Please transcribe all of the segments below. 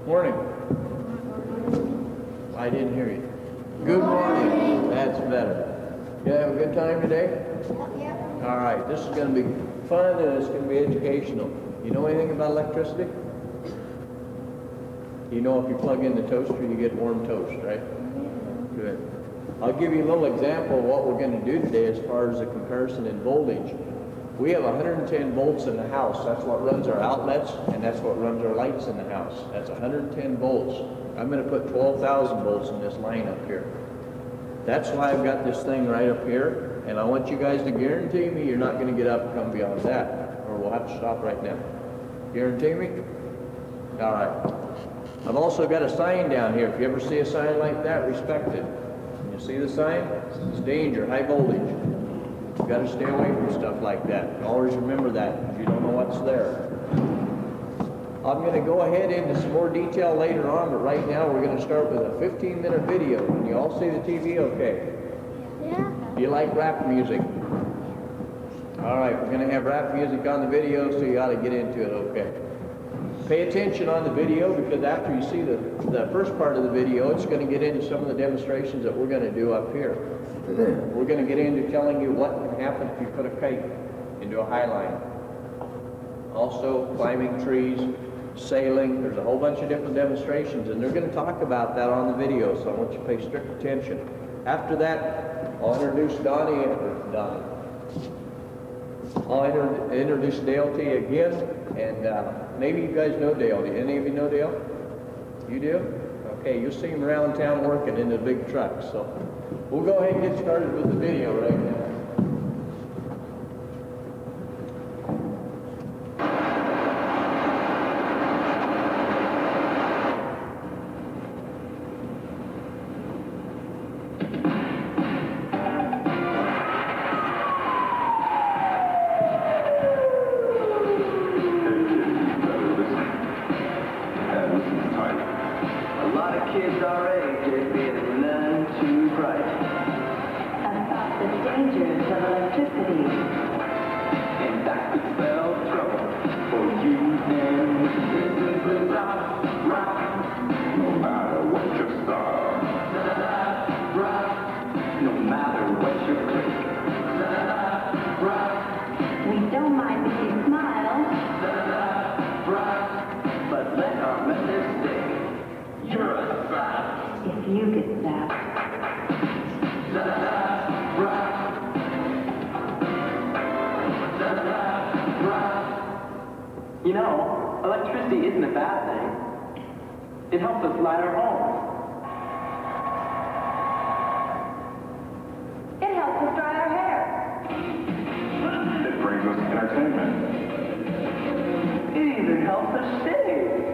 Morning. I didn't hear you. Good morning. That's better. You have a good time today? Yep. All right. This is going to be fun and it's going to be educational. You know anything about electricity? You know if you plug in the toaster, you get warm toast, right? Good. I'll give you a little example of what we're going to do today as far as the comparison in voltage. We have 110 volts in the house. That's what runs our outlets, and that's what runs our lights in the house. That's 110 volts. I'm going to put 12,000 volts in this line up here. That's why I've got this thing right up here, and I want you guys to guarantee me you're not going to get up and come beyond that, or we'll have to stop right now. Guarantee me? All right. I've also got a sign down here. If you ever see a sign like that, respect it. You see the sign? It's danger, high voltage. You've got to stay away from stuff like that. Always remember that, because you don't know what's there. I'm going to go ahead into some more detail later on, but right now we're going to start with a 15-minute video. Can you all see the TV okay? Yeah. Do you like rap music? All right, we're going to have rap music on the video, so you ought to get into it okay. Pay attention on the video, because after you see the first part of the video, it's going to get into some of the demonstrations that we're going to do up here. We're going to get into telling you what can happen if you put a kite into a high line. Also, climbing trees, sailing. There's a whole bunch of different demonstrations, and they're going to talk about that on the video, so I want you to pay strict attention. After that, I'll introduce I'll introduce Dale to you again, and maybe you guys know Dale. Do any of you know Dale? You do? Okay, you'll see him around town working in the big trucks. So we'll go ahead and get started with the video right now. You know, electricity isn't a bad thing. It helps us light our homes. It helps us dry our hair. It brings us entertainment. It even helps us shave.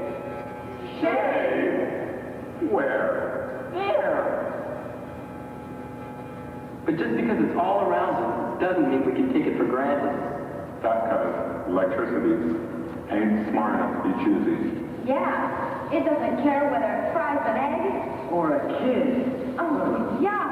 Shave? Where? Here. But just because it's all around us doesn't mean we can take it for granted. That's because electricity ain't smart enough to be choosy. Yeah. It doesn't care whether it fries an egg. Or a kid. Oh, yeah.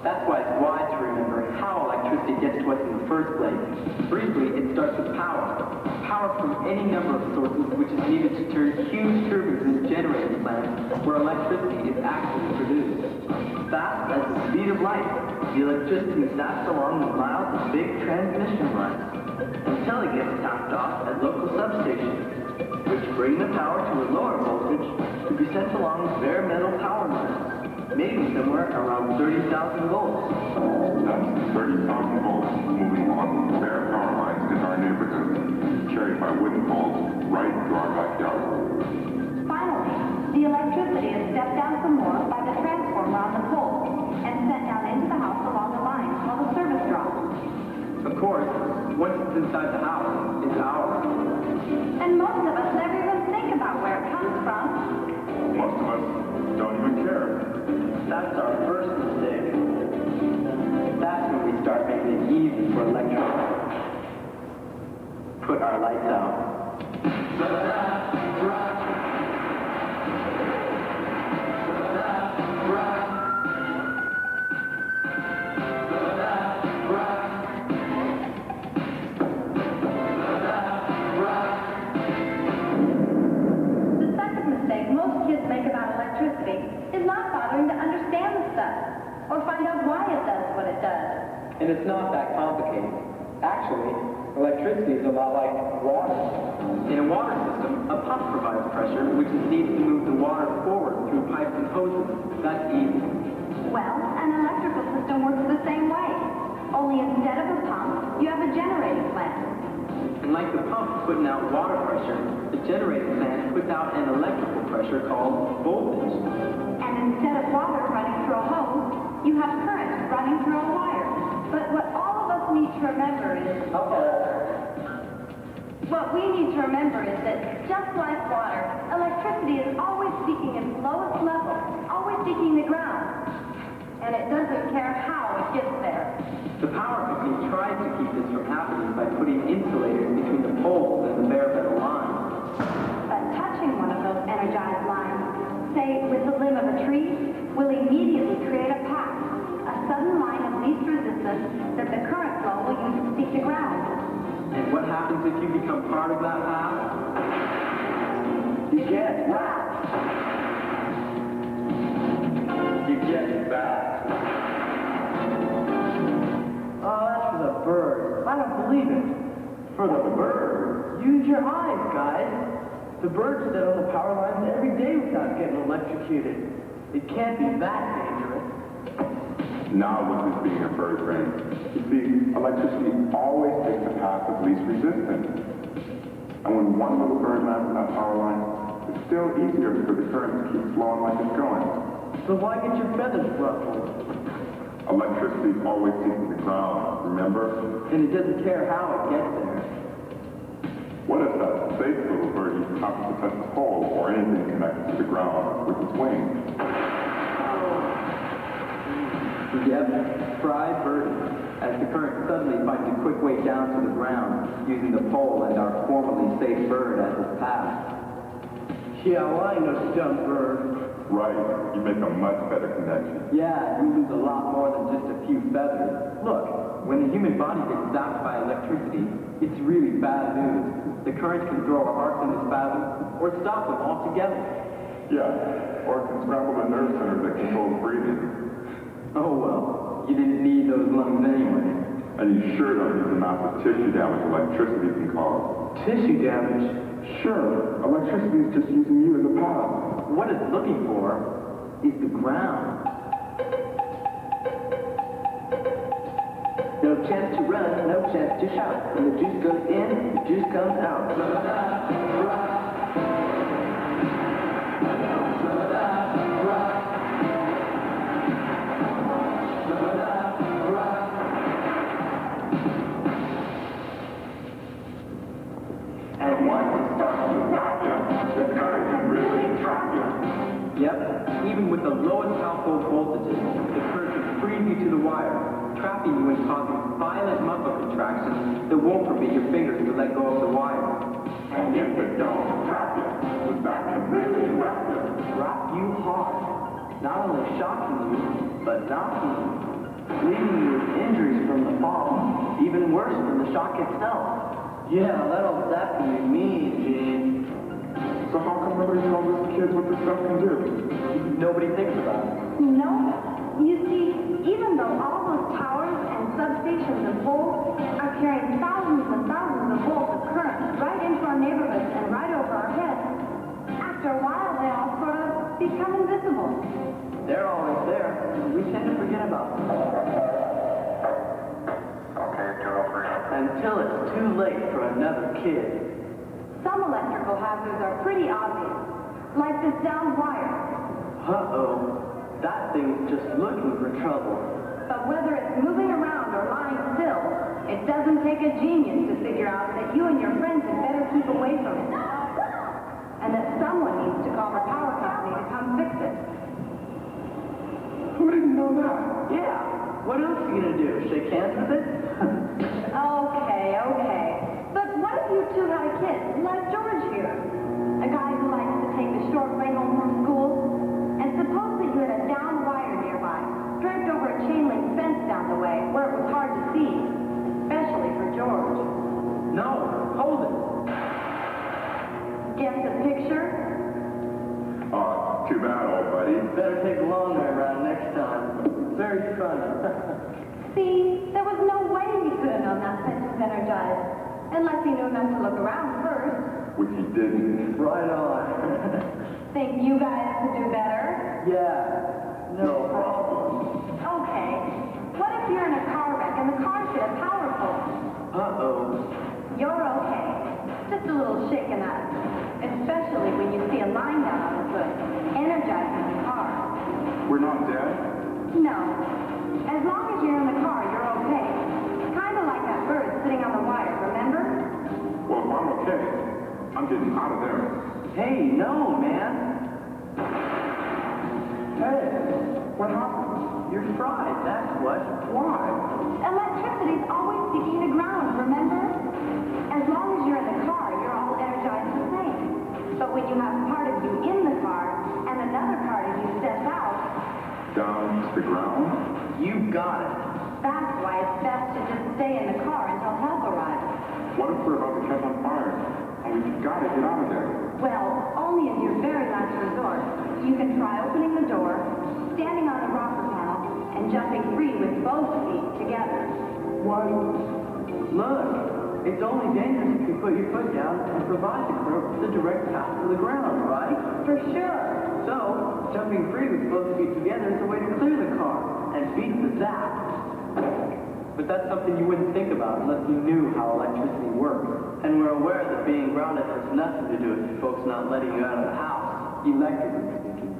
That's why it's wise to remember how electricity gets to us in the first place. Briefly, it starts with power. Power from any number of sources which is needed to turn huge turbines into generating plants where electricity is actually produced. Fast as the speed of light, the electricity zaps along the miles of big transmission lines until it gets tapped off at local substations, which bring the power to a lower voltage to be sent along bare metal power lines, maybe somewhere around 30,000 volts. That's 30,000 volts moving along bare power lines in our neighborhood, carried by wooden poles right to our backyard. Finally, the electricity is stepped down some more by the transformer on the pole and sent down into the house along the line while the service drops. Of course, once it's inside the house, it's ours. And most of us never even think about where it comes from. Most of us don't even care. That's our first mistake. That's when we start making it easy for electrons. Put our lights out. and it's not that complicated. Actually, electricity is a lot like water. In a water system, a pump provides pressure, which is needed to move the water forward through pipes and hoses. That's easy. Well, an electrical system works the same way. Only instead of a pump, you have a generating plant. And like the pump putting out water pressure, the generating plant puts out an electrical pressure called voltage. And instead of water running through a hose, you have current running through a wire. But what all of us need to remember is... What we need to remember is that, just like water, electricity is always seeking its lowest level, always seeking the ground. And it doesn't care how it gets there. The power company tries to keep this from happening by putting insulators between the poles and the bare metal lines. But touching one of those energized lines, say with the limb of a tree, will immediately create a path, a sudden line of least resistance that the current flow will use to seek the ground. And what happens if you become part of that path? You get whacked. You get back. Oh, that's for the bird. I don't believe it. For the bird? Use your eyes, guys. The birds sit on the power lines every day without getting electrocuted. It can't be that dangerous. Now look at being a bird brain. You see, electricity always takes the path of least resistance. And when one little bird lands on that power line, it's still easier for the current to keep flowing like it's going. So why get your feathers ruffled? Electricity is always seeking the ground, remember? And it doesn't care how it gets there. What if that safe little birdie happens to touch the pole or anything connected to the ground with its wings? Yep, fry birdie, as the current suddenly finds a quick way down to the ground, using the pole and our formerly safe bird as its path. Yeah, well, I know dumb bird. Right, you make a much better connection. Yeah, you lose a lot more than just a few feathers. Look, when the human body gets zapped by electricity, it's really bad news. The current can throw our hearts into spasm or stop them altogether. Yeah, or it can scramble the nerve center that controls breathing. Oh well, you didn't need those lungs anyway. And you sure don't need the massive tissue damage electricity can cause. Tissue damage? Sure, electricity is just using you as a path. What it's looking for is the ground. No chance to run, no chance to shout. When the juice goes in, the juice comes out. And once it starts to rock you, the current can really trap you. Yep, even with the lowest household voltages, the current can freeze you to the wire, trapping you and causing violent muscle contractions that won't permit your fingers to let go of the wire. And if it don't trap you, that can really wrap you. Drop you hard. Not only shocking you, but knocking you. Leaving you with injuries from the fall, even worse than the shock itself. Yeah, that'll definitely be mean, Gene. So how come nobody tells us kids what this stuff can do? Nobody thinks about it. No. You see, even though all those towers and substations and poles are carrying thousands and thousands of volts of current right into our neighborhoods and right over our heads, after a while they all sort of become invisible. They're always there. We tend to forget about them. Okay, 203. Until it's too late for another kid. Some electrical hazards are pretty obvious, like this downed wire. Uh-oh. That thing's just looking for trouble. But whether it's moving around or lying still, it doesn't take a genius to figure out that you and your friends had better keep away from it. And that someone needs to call the power company to come fix it. Who didn't know that? Yeah. What else are you gonna do? Shake hands with it? Okay. But what if you two had a kid, like George here? A guy who likes to take the short way home from school? And suppose that you had a downed wire nearby, draped over a chain link fence down the way, where it was hard to see, especially for George. No, hold it. Get the picture? Too bad, old buddy. Better take a long way around next time. It's very fun. See, there was Unless he knew enough to look around first. Which he didn't. Right on. Think you guys could do better? Yeah. No problem. Okay. What if you're in a car wreck and the car's hit a power pole? Uh-oh. You're okay. Just a little shaken up. Especially when you see a line down on the foot, energizing the car. We're not dead? No. As long as you're in the car, you're okay. Kind of like that bird sitting on the wire, remember? Well, if I'm okay, I'm getting out of there. Hey, no, man. Hey, what happened? You're fried, that's what. Why? Electricity's always sticking to ground, remember? As long as you're in the car, you're all energized the same. But when you have part of you in the car and another part of you steps out, Down to the ground? You got it. that's why it's best to just stay in the car until help arrives. What if we're about to catch on fire? And we've got to get out of there. Well, only as your very last resort. You can try opening the door, standing on the rocker panel, and jumping free with both feet together. What? Look, it's only dangerous if you put your foot down and provide the direct path to the ground, right? For sure. So, jumping free with both feet together is a way to clear the car and beat the zap. But that's something you wouldn't think about unless you knew how electricity works. And we're aware that being grounded has nothing to do with folks not letting you out of the house, electrically speaking.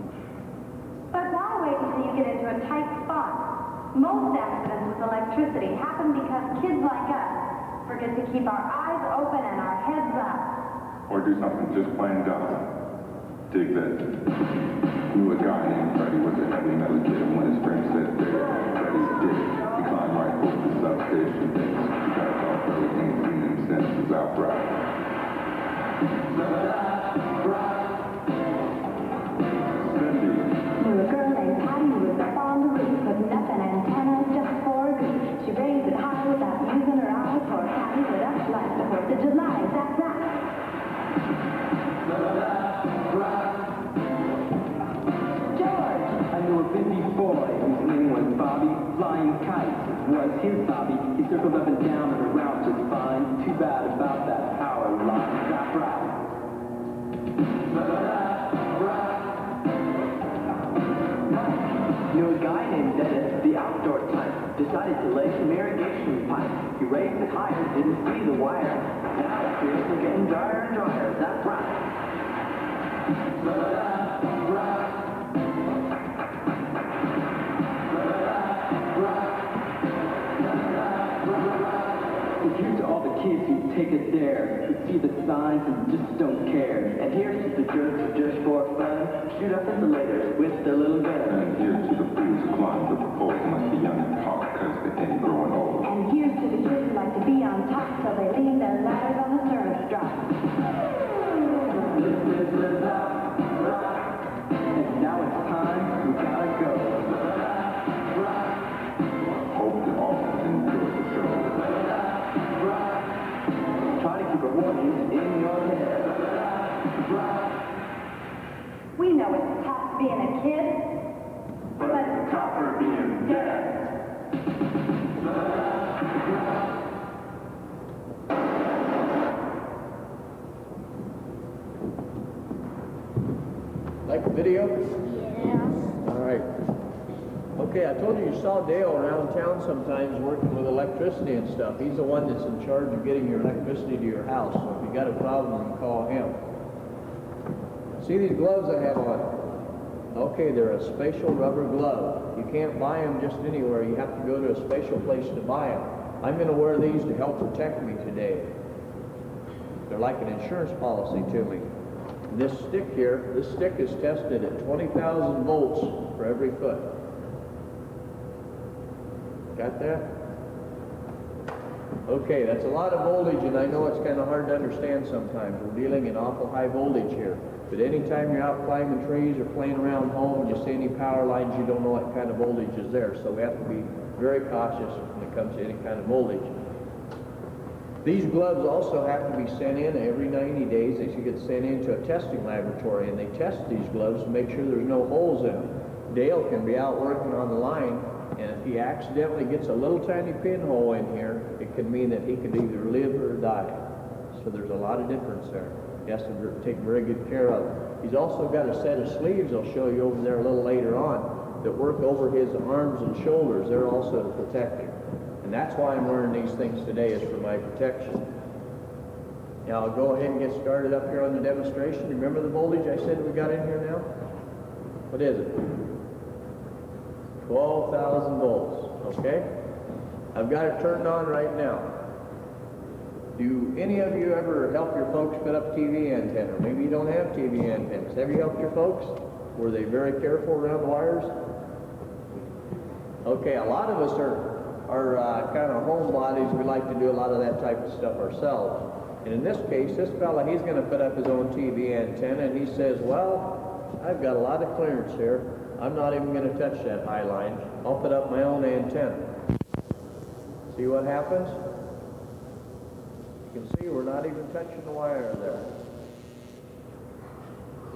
But why wait until you get into a tight spot? Most accidents with electricity happen because kids like us forget to keep our eyes open and our heads up. Or do something just plain dumb. Dig this. Knew a guy named Freddie was a heavy metal kid, and when his friend said there, Freddie did. He climbed right over the substation things. He got off Freddie ain't seen him since he was outright. Cindy. Knew a girl named Patty who was up on the roof, putting up an antenna just for a goof. She raised it high without using her eyes, for Patty lit up like the 4th of July. That's right. George! I knew a busy boy whose name was Bobby. Flying kites was his hobby. He circled up and down and around just fine. Too bad about that power line. That's right. Knew a guy named Dennis, the outdoor type, decided to lay some irrigation pipe. He raised it higher, didn't see the wire. Now the fields are getting drier and drier. That's right. And here's to all the kids who take it there, who see the signs and just don't care. And here's to the jerks who just for fun shoot up insulators with their little guns. And here's to the fools who climb the proposal like the young and hot, cause they ain't growing old. And here's to the kids who like to be on top, so they leave their ladders on the service drop. And now it's time, we gotta go. Hope you all enjoy the show. Try to keep a warning in your head. We know it's tough being a kid, But it's tougher being dead. Like the video? Yeah. All right. Okay, I told you saw Dale around town sometimes working with electricity and stuff. He's the one that's in charge of getting your electricity to your house. So if you got a problem, you call him. See these gloves I have on? Okay, they're a spatial rubber glove. You can't buy them just anywhere. You have to go to a special place to buy them. I'm going to wear these to help protect me today. They're like an insurance policy to me. This stick here, this stick is tested at 20,000 volts for every foot. Got that? Okay, that's a lot of voltage, and I know it's kind of hard to understand sometimes. We're dealing in awful high voltage here. But anytime you're out climbing trees or playing around home, you see any power lines, you don't know what kind of voltage is there. So we have to be very cautious when it comes to any kind of voltage. These gloves also have to be sent in every 90 days. They should get sent into a testing laboratory, and they test these gloves to make sure there's no holes in them. Dale can be out working on the line, And if he accidentally gets a little tiny pinhole in here, it could mean that he could either live or die. So there's a lot of difference there. He has to take very good care of it. He's also got a set of sleeves I'll show you over there a little later on that work over his arms and shoulders. They're also to protect him. And that's why I'm wearing these things today, is for my protection. Now I'll go ahead and get started up here on the demonstration. Remember the voltage I said we got in here now? What is it? 12,000 volts, okay? I've got it turned on right now. Do any of you ever help your folks put up TV antenna? Maybe you don't have TV antennas. Have you helped your folks? Were they very careful around the wires? Okay, a lot of us are kind of homebodies. We like to do a lot of that type of stuff ourselves. And in this case, this fella, he's going to put up his own TV antenna, and he says, well, I've got a lot of clearance here. I'm not even going to touch that high line. I'll put up my own antenna. See what happens? You can see we're not even touching the wire there.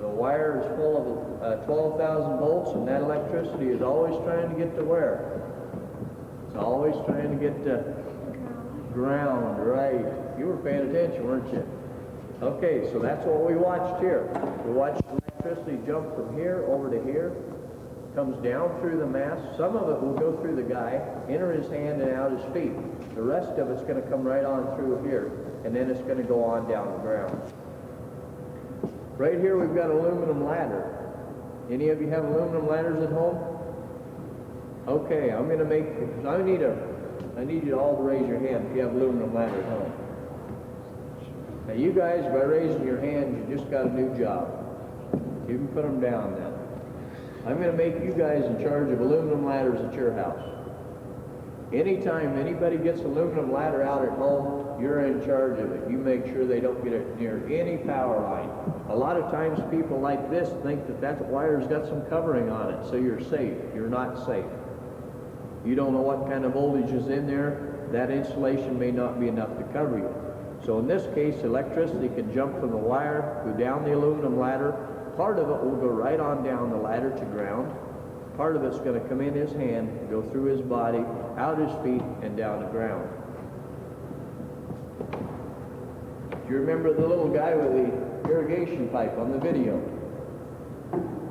The wire is full of 12,000 volts, and that electricity is always trying to get to where? It's always trying to get to ground, right? You were paying attention, weren't you? Okay, so that's what we watched here. We watched electricity jump from here over to here, comes down through the mass. Some of it will go through the guy, enter his hand and out his feet. The rest of it's going to come right on through here, and then it's going to go on down the ground. Right here we've got an aluminum ladder. Any of you have aluminum ladders at home? Okay, I'm going to make, I need you all to raise your hand if you have aluminum ladder at home. Now you guys, by raising your hands, you just got a new job. You can put them down now. I'm going to make you guys in charge of aluminum ladders at your house. Anytime anybody gets an aluminum ladder out at home, you're in charge of it. You make sure they don't get it near any power line. A lot of times people like this think that wire's got some covering on it, so you're safe. You're not safe. You don't know what kind of voltage is in there. That insulation may not be enough to cover you. So in this case, electricity can jump from the wire, go down the aluminum ladder. Part of it will go right on down the ladder to ground. Part of it's going to come in his hand, go through his body, out his feet, and down the ground. Do you remember the little guy with the irrigation pipe on the video?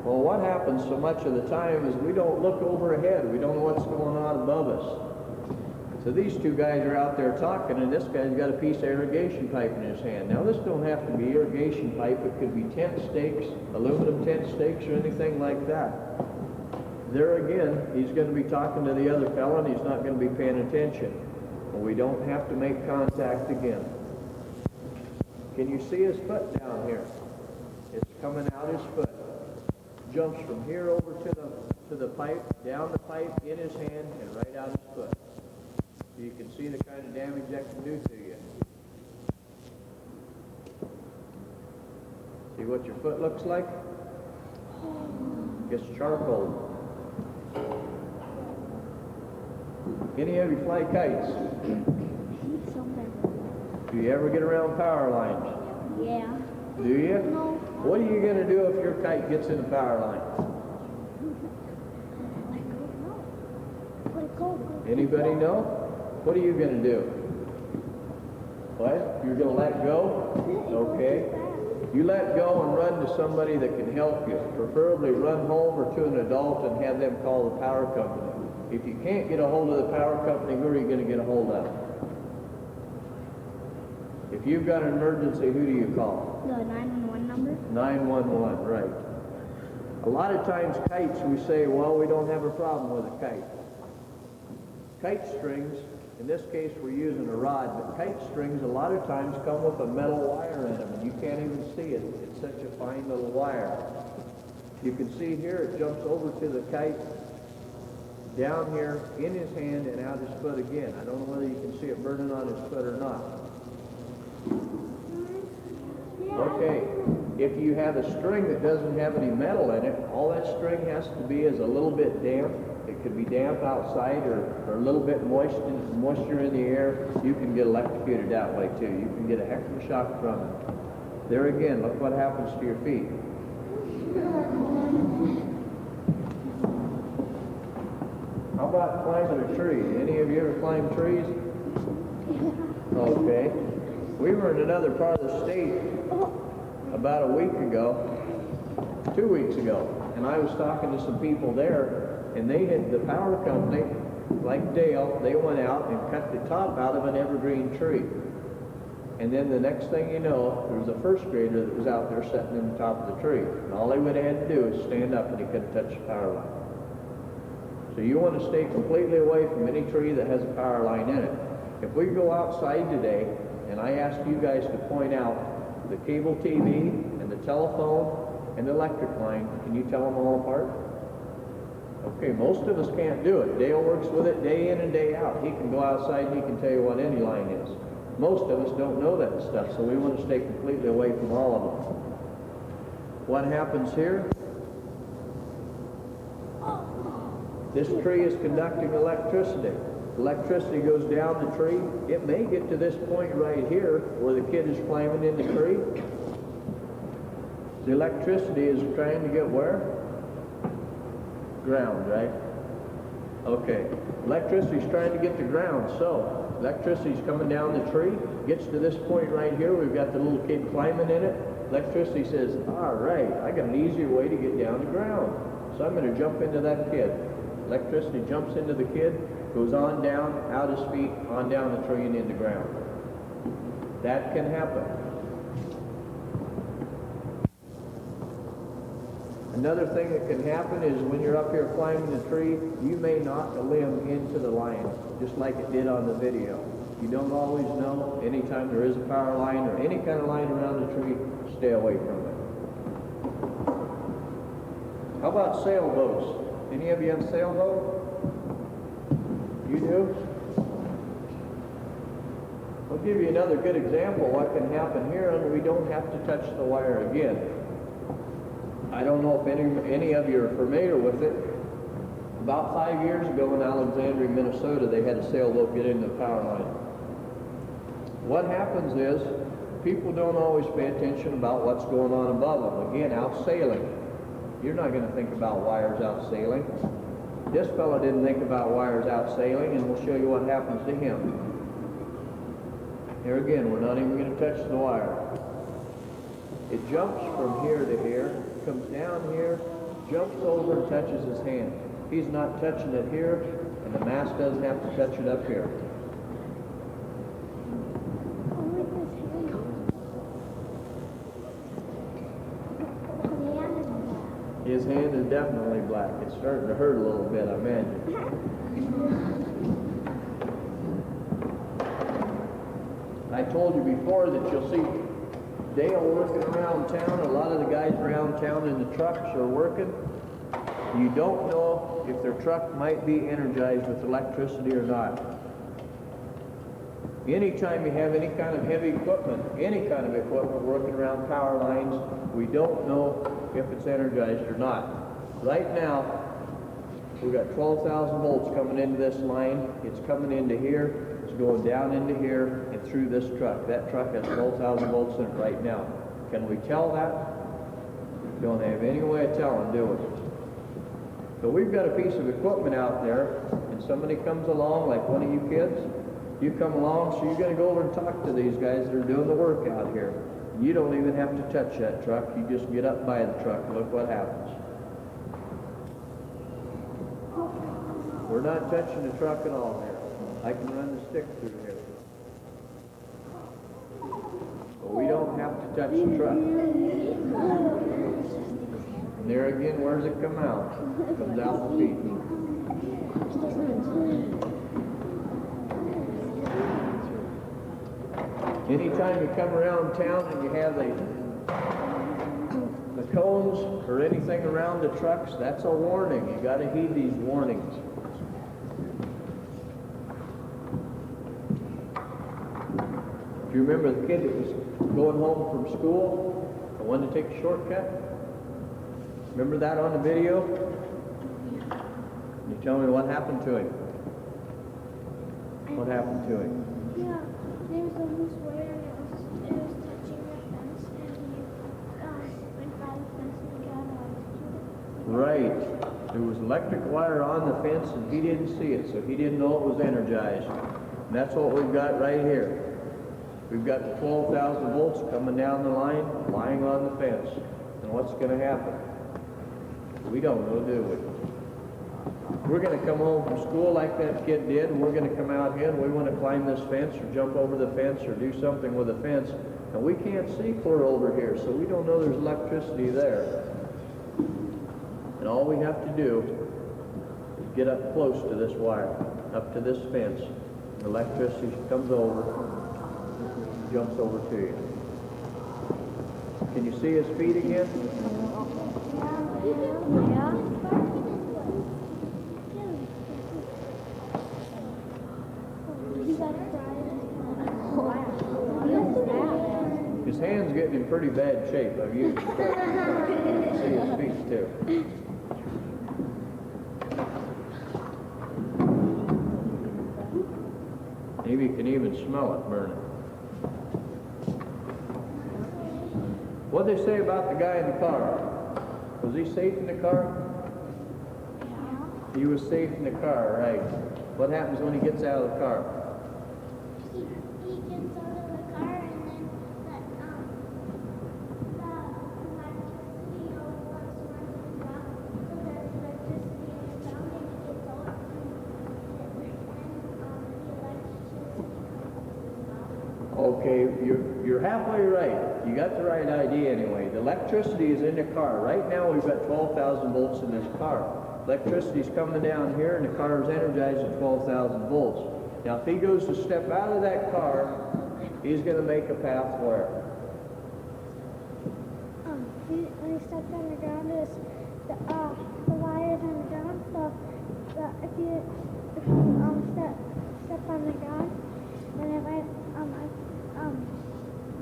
Well, what happens so much of the time is we don't look overhead. We don't know what's going on above us. So these two guys are out there talking, and this guy's got a piece of irrigation pipe in his hand. Now, this don't have to be irrigation pipe. It could be tent stakes, aluminum tent stakes, or anything like that. There again, he's going to be talking to the other fellow, and he's not going to be paying attention. But we don't have to make contact again. Can you see his foot down here? It's coming out his foot. Jumps from here over to the pipe, down the pipe, in his hand, and right out his foot. You can see the kind of damage that can do to you. See what your foot looks like? It's charcoal. Any of you fly kites? Do you ever get around power lines? Yeah. Do you? No. What are you going to do if your kite gets in the power line? Let go. Anybody know? What are you going to do? What? You're going to let go? Okay. You let go and run to somebody that can help you. Preferably run home or to an adult and have them call the power company. If you can't get a hold of the power company, who are you going to get a hold of? If you've got an emergency, who do you call? The 911 number? 911, right. A lot of times kites, we say, well, we don't have a problem with a kite. Kite strings, in this case we're using a rod, but kite strings a lot of times come with a metal wire in them, and you can't even see it. It's such a fine little wire. You can see here it jumps over to the kite, down here, in his hand, and out his foot again. I don't know whether you can see it burning on his foot or not. Okay, if you have a string that doesn't have any metal in it, all that string has to be is a little bit damp. It could be damp outside or a little bit moisture in the air. You can get electrocuted that way too. You can get a heck of a shock from it. There again, look what happens to your feet. How about climbing a tree? Any of you ever climbed trees? Okay. We were in another part of the state about a week ago, 2 weeks ago, and I was talking to some people there, and they had the power company, like Dale, they went out and cut the top out of an evergreen tree. And then the next thing you know, there was a first grader that was out there sitting in the top of the tree. And all he would have had to do was stand up and he couldn't touch the power line. So you want to stay completely away from any tree that has a power line in it. If we go outside today, and I ask you guys to point out the cable TV and the telephone and the electric line, can you tell them all apart? Okay, most of us can't do it. Dale works with it day in and day out. He can go outside and he can tell you what any line is. Most of us don't know that stuff, so we want to stay completely away from all of them. What happens here? This tree is conducting electricity. Electricity goes down the tree. It may get to this point right here where the kid is climbing in the tree. The electricity is trying to get where? Ground, right? Okay. Electricity is trying to get to ground, so electricity is coming down the tree, gets to this point right here. We've got the little kid climbing in it. Electricity says, all right, I got an easier way to get down to ground. So I'm going to jump into that kid. Electricity jumps into the kid, goes on down, out his feet, on down the tree and into ground. That can happen. Another thing that can happen is when you're up here climbing the tree, you may knock a limb into the line, just like it did on the video. You don't always know. Anytime there is a power line or any kind of line around the tree, stay away from it. How about sailboats? Any of you have a sailboat? You do? I'll give you another good example of what can happen here, and we don't have to touch the wire again. I don't know if any of you are familiar with it. About 5 years ago in Alexandria, Minnesota, they had a sailboat get into the power line. What happens is people don't always pay attention about what's going on above them. Again, out sailing. You're not going to think about wires out sailing. This fellow didn't think about wires out sailing, and we'll show you what happens to him. Here again, we're not even going to touch the wire. It jumps from here to here, comes down here, jumps over and touches his hand. He's not touching it here, and the mast doesn't have to touch it up here. His hand is definitely black. It's starting to hurt a little bit, I imagine. I told you before that you'll see Dale working around town. A lot of the guys around town in the trucks are working. You don't know if their truck might be energized with electricity or not. Anytime you have any kind of heavy equipment, any kind of equipment working around power lines, we don't know if it's energized or not. Right now, we've got 12,000 volts coming into this line. It's coming into here. It's going down into here and through this truck. That truck has 12,000 volts in it right now. Can we tell that? Don't have any way of telling, do we? So we've got a piece of equipment out there, and somebody comes along, like one of you kids, you come along, so you're going to go over and talk to these guys that are doing the work out here. You don't even have to touch that truck. You just get up by the truck and look what happens. We're not touching the truck at all here. I can run the stick through here. But we don't have to touch the truck. And there again, where does it come out? It comes out the feet. Anytime you come around town and you have the cones or anything around the trucks, that's a warning. You got to heed these warnings. Do you remember the kid that was going home from school, the one to take a shortcut? Remember that on the video? You tell me what happened to him. What happened to him? Yeah, there was a loose wire and it was touching the fence, and he went by the fence and got on. Right. There was electric wire on the fence and he didn't see it, so he didn't know it was energized. And that's what we've got right here. We've got the 12,000 volts coming down the line, lying on the fence. And what's going to happen? We don't know, do we? We're going to come home from school like that kid did, and we're going to come out here and we want to climb this fence or jump over the fence or do something with the fence. And we can't see clear over here, so we don't know there's electricity there. And all we have to do is get up close to this wire, up to this fence. The electricity comes over, jumps over to you. Can you see his feet again? His hand's getting in pretty bad shape. I've used it. See his feet too. Maybe you can even smell it burning. What did they say about the guy in the car? Was he safe in the car? He was safe in the car, right. What happens when he gets out of the car? He gets out of the car and then the electricity all goes running down. So there's electricity in the ground and he gets out and the electricity comes out. Okay, you're halfway right. You got the right idea anyway. The electricity is in the car. Right now we've got 12,000 volts in this car. Electricity's coming down here and the car is energized at 12,000 volts. Now if he goes to step out of that car, he's going to make a path where? When he steps on the ground, the wires on the ground. So if you step on the ground, then it might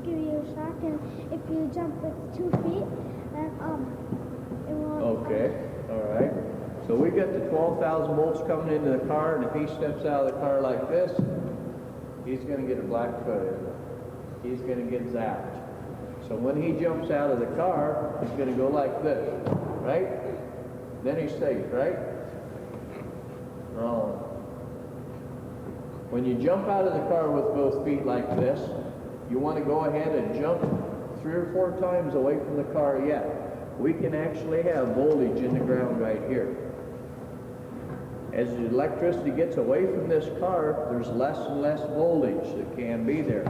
give you a shock. And if you jump with 2 feet, then it won't. Okay, all right. So we got the 12,000 volts coming into the car, and if he steps out of the car like this, he's going to get a black foot. He's going to get zapped. So when he jumps out of the car, he's going to go like this, right? Then he's safe, right? Wrong. When you jump out of the car with both feet like this, you want to go ahead and jump 3 or 4 times away from the car yet. We can actually have voltage in the ground right here. As the electricity gets away from this car, there's less and less voltage that can be there.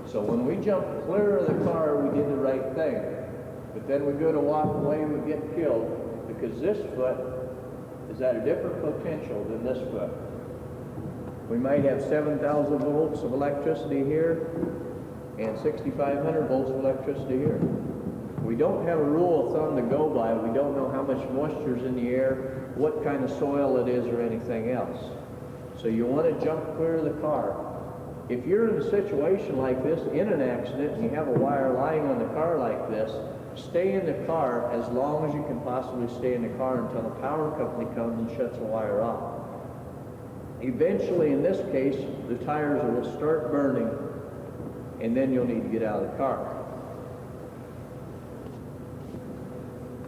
So when we jump clear of the car, we did the right thing. But then we go to walk away, we get killed because this foot is at a different potential than this foot. We might have 7,000 volts of electricity here and 6,500 volts of electricity here. We don't have a rule of thumb to go by. We don't know how much moisture is in the air, what kind of soil it is, or anything else. So you want to jump clear of the car. If you're in a situation like this, in an accident, and you have a wire lying on the car like this, stay in the car as long as you can possibly stay in the car until the power company comes and shuts the wire off. Eventually, in this case, the tires will start burning, and then you'll need to get out of the car.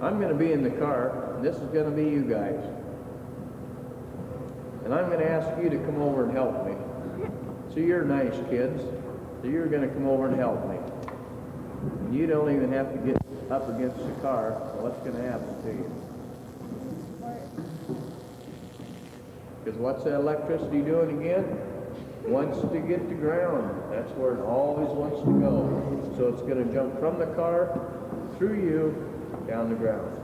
I'm going to be in the car, and this is going to be you guys. And I'm going to ask you to come over and help me. So you're nice kids, so you're going to come over and help me. And you don't even have to get up against the car, so what's going to happen to you? Because what's the electricity doing again? Wants to get to ground. That's where it always wants to go. So it's going to jump from the car, through you, down the ground.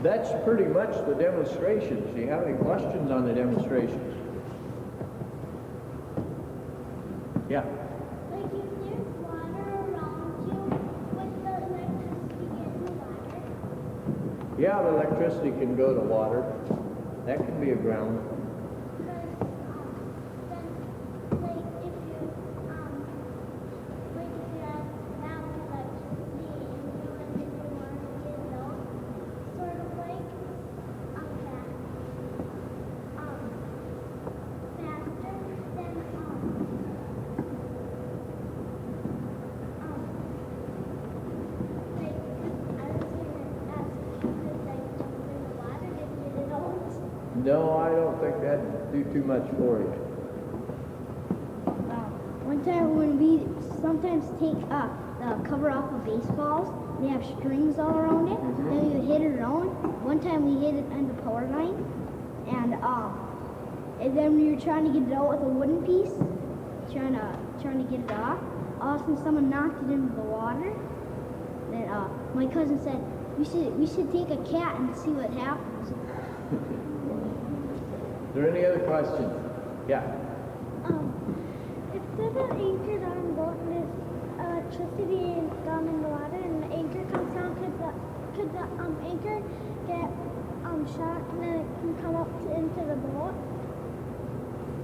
That's pretty much the demonstrations. Do you have any questions on the demonstrations? Yeah. Like if there's water around you, with the electricity getting the water? Yeah, the electricity can go to water. That can be a ground. Because then, like if you have now electricity and you want to get it out, sort of like faster than No, I don't think that'd do too much for you. One time when we sometimes take the cover off of baseballs, they have strings all around it. Then you hit it around. One time we hit it on the power line, and then we were trying to get it out with a wooden piece, trying to get it off. All of a sudden, someone knocked it into the water. Then my cousin said, we should take a cat and see what happens. Is there any other questions? Yeah. If there's an anchor down in the boat and there's electricity down in the water and the anchor comes down, could the anchor get shocked and then it can come up into the boat?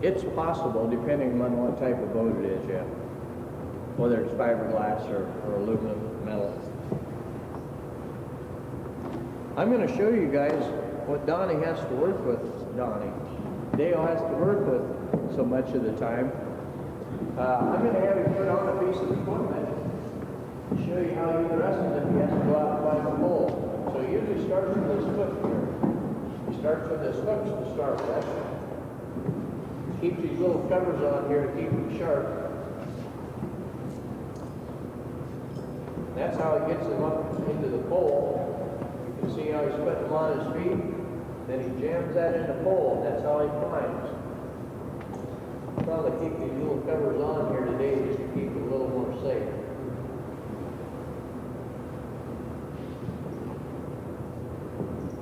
It's possible, depending on what type of boat it is, yeah. Whether it's fiberglass or aluminum, metal. I'm going to show you guys what Donnie has to work with. Dale has to work with so much of the time. I'm going to have him put on a piece of equipment to show you how he dresses if he has to go out and find a pole. So he usually starts with this hook here. He starts with this hook to start with. Keeps these little covers on here to keep them sharp. That's how he gets them up into the pole. You can see how he's putting them on his feet. Then he jams that in the pole. That's how he climbs. Probably keep these little covers on here today just to keep it a little more safe.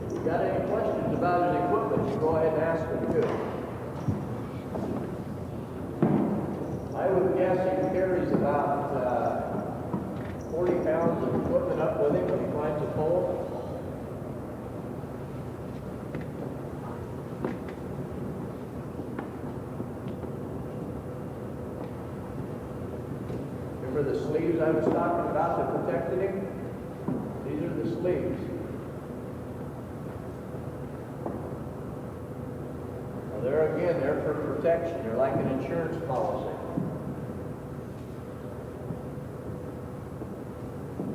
If you got any questions about his equipment, you go ahead and ask him too. I would guess he carries about 40 pounds of equipment up with him when he climbs a pole. Remember the sleeves I was talking about that protected him? These are the sleeves. Well, there again, they're for protection. They're like an insurance policy.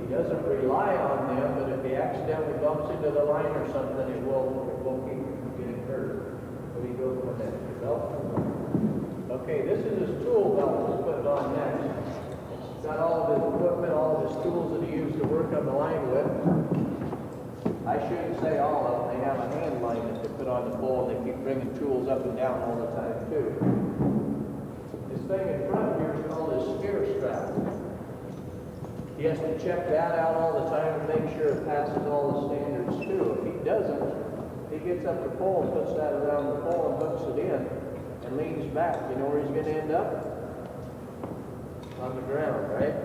He doesn't rely on them, but if he accidentally bumps into the line or something, it will keep him from getting hurt. What do you go with that? Your belt? Okay, this is his tool belt. We'll put it on next. It's got all of his equipment, all of his tools that he used to work on the line with. I shouldn't say all of them. They have a hand line that they put on the pole, and they keep bringing tools up and down all the time, too. This thing in front here is called his spear strap. He has to check that out all the time and make sure it passes all the standards too. If he doesn't, he gets up the pole and puts that around the pole and hooks it in and leans back. You know where he's going to end up? On the ground, right?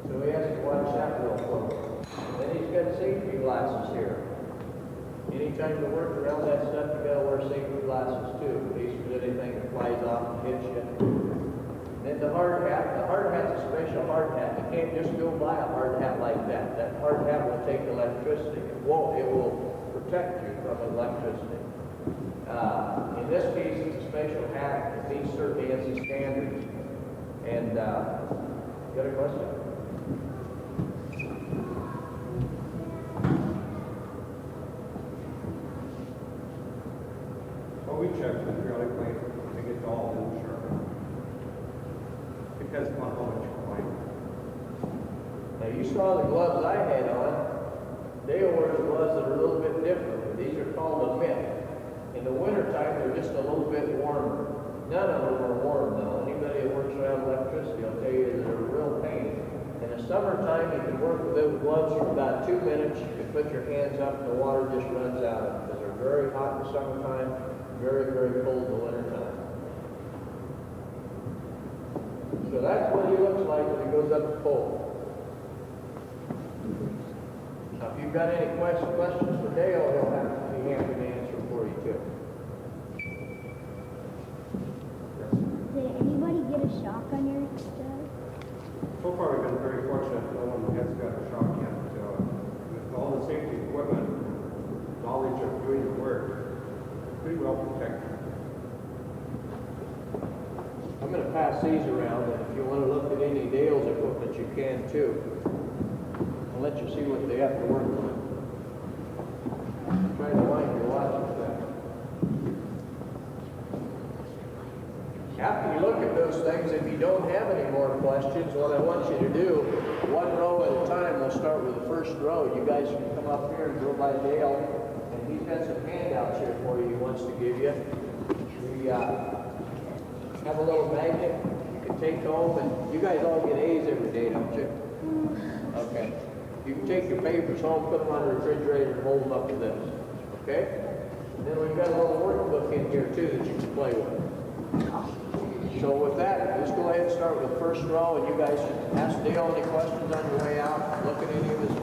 So he has to watch that real close. Then he's got safety glasses here. Anytime you work around that stuff, you got to wear safety glasses too, in case there's anything that flies off and hits you. Then the hard hat's a special hard hat. You can't just go buy a hard hat like that. That hard hat will take electricity. It won't. It will protect you from electricity. In this case, it's a special hat. It meets certain ANSI standards. And, you got a question? Well, we checked the periodically to get all insurance. Because of how much you claim. Now you saw the gloves I had on. Dale wears gloves that are a little bit different. These are called a mitt. In the wintertime, they're just a little bit warmer. None of them are warm though. Anybody that works around electricity will tell you they're a real pain. In the summertime, you can work with those gloves for about 2 minutes. You can put your hands up and the water just runs out of them because they're very hot in the summertime, very, very cold in the wintertime. So that's what he looks like when he goes up the pole. Now, if you've got any questions for Dale, he'll have to be happy to answer for you too. Did anybody get a shock on your job? So far, we've been very fortunate. No one has got a shock yet. With all the safety equipment, knowledge of doing the work, pretty well protected. I'm going to pass these around, and if you want to look at any Dale's equipment, you can too. I'll let you see what they have to work with. Try to wind your watch with that. those things. If you don't have any more questions, what I want you to do, one row at a time, we'll start with the first row. You guys can come up here and go by Dale, and he's got some handouts here for you he wants to give you. We have a little magnet you can take home, and you guys all get A's every day, don't you? Okay. You can take your papers home, put them on the refrigerator, and hold them up to this. Okay? And then we've got a little workbook in here too that you can play with. So with that, let's go ahead and start with the first row, and you guys ask Dale any questions on your way out. Look at any of his